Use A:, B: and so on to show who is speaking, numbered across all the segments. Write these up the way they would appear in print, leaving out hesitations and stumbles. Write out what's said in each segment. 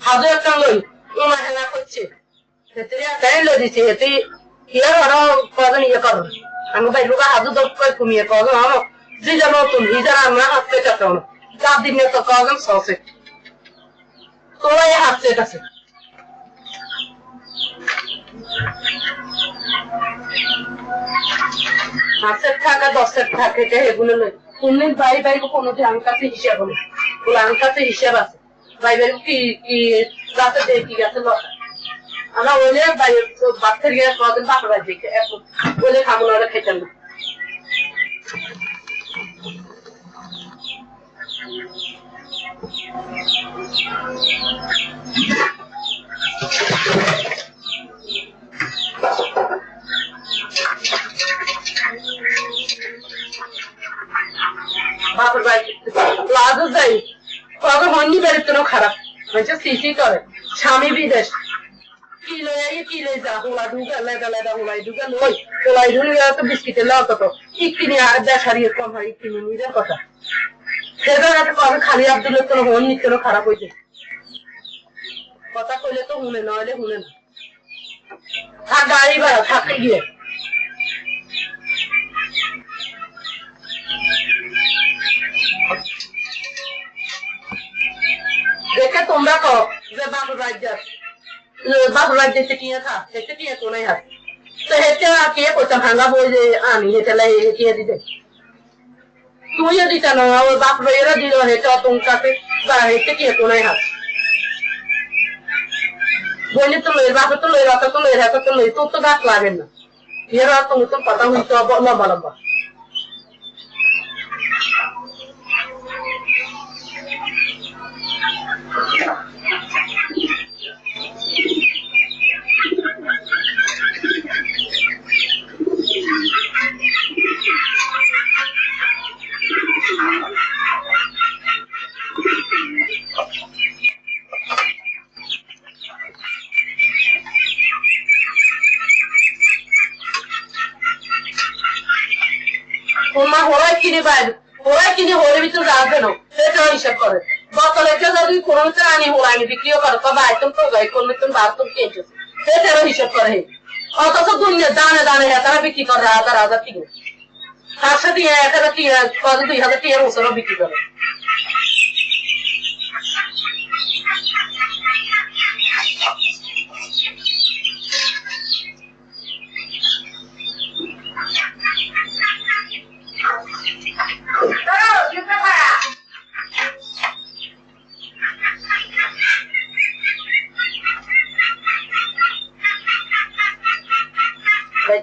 A: হাজু একটা লই ওমা হেলা করছে সেতরি তাই লই দিছে এতে ইয়ার আরো কজন ইয়ে করো আমি ভাই লোকা হাজু দপ করে কমিয়ে কজন আমার দুইটা নতুন হিজার আমরা হাতে কাটানো 4 দিনে তো কজন সসে তোলাই হাতে কাছে হাতের টাকা 10 টাকা থেকে এগুলো লই কোনদিন ভাই ভাই কোনো আঙ্কাতে হিসাব হবে ওই আঙ্কাতে হিসাব আছে ভাই ভাই কি কি রাতে দেখি গেছে লোক আমরা ওইলে ভাই বাচ্চার গিয়ে কদিন বাপরা দেখে এখন বলে খাবো না খেতেন না বাপের বাড়ি লাজও যাই কবে হননি বেরোতে খারাপ হয়েছে সিসি করে স্বামী বিদেশ কি লই কি লই যা হোলা ঢুকা লেদা লেদা হোলাই ঢুকা লই হোলাই ঢুকে তো বিস্কিটের লাও তো ইকিনি আর দেখারিয়ে কম হয় ইকিনি নিজের কথা সেটা একটা কবে খালি আব্দুলের কোনো হন নিচ্ছে খারাপ হয়েছে কথা কইলে তো শুনে নইলে শুনে না থাক গাড়ি ভাড়া থাকে গিয়ে দেখে তোমরা কও যে বাবু রাজ্যে টিয়া খা হেঁটে টিয়া তো নাই হাত তো হেঁটে কে কোথা ভাঙা বই যে আনি হেঁটে লাই টিয়া দিতে তুইও দিতা না ওই বাপ এরা দিল হেঁটে তোমার কাছে বা হেঁটে টিয়া তো নাই হাত বইলে তো লই বাপে তো লই রাতে তো লই হাতে তো লই তোর তো গাছ লাগেন না এরা তুমি তো কথা হইতে লম্বা লম্বা তোমার হোলাই কিনে বাইরে হোলাই কিনে হোলের ভিতরে রাখবে না সেটা হিসাব করে বোতলে যদি কোনো আনি হোলাই বিক্রিও করে তবে আইটেম তো গাই করলে তুমি বাথরুম কিনছো সেটারও হিসাব করে অথচ দুনিয়া দানে দানে তারা বিক্রি করে 1000 কিলো তার সাথে 1000 টিয়া 2000 টিয়ার বছরও বিক্রি করে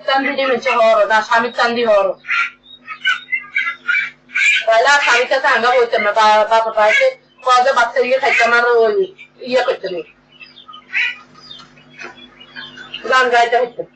A: চান্দি মেছে হর না স্বামীর চান্দি হর পয়লা স্বামীর কাছে আঙ্গা বলতেন না বাপা পাইছে কবে বাচ্চা ইয়ে খাইতাম আর ওই ইয়ে করতেন গান গাইতে হইতেন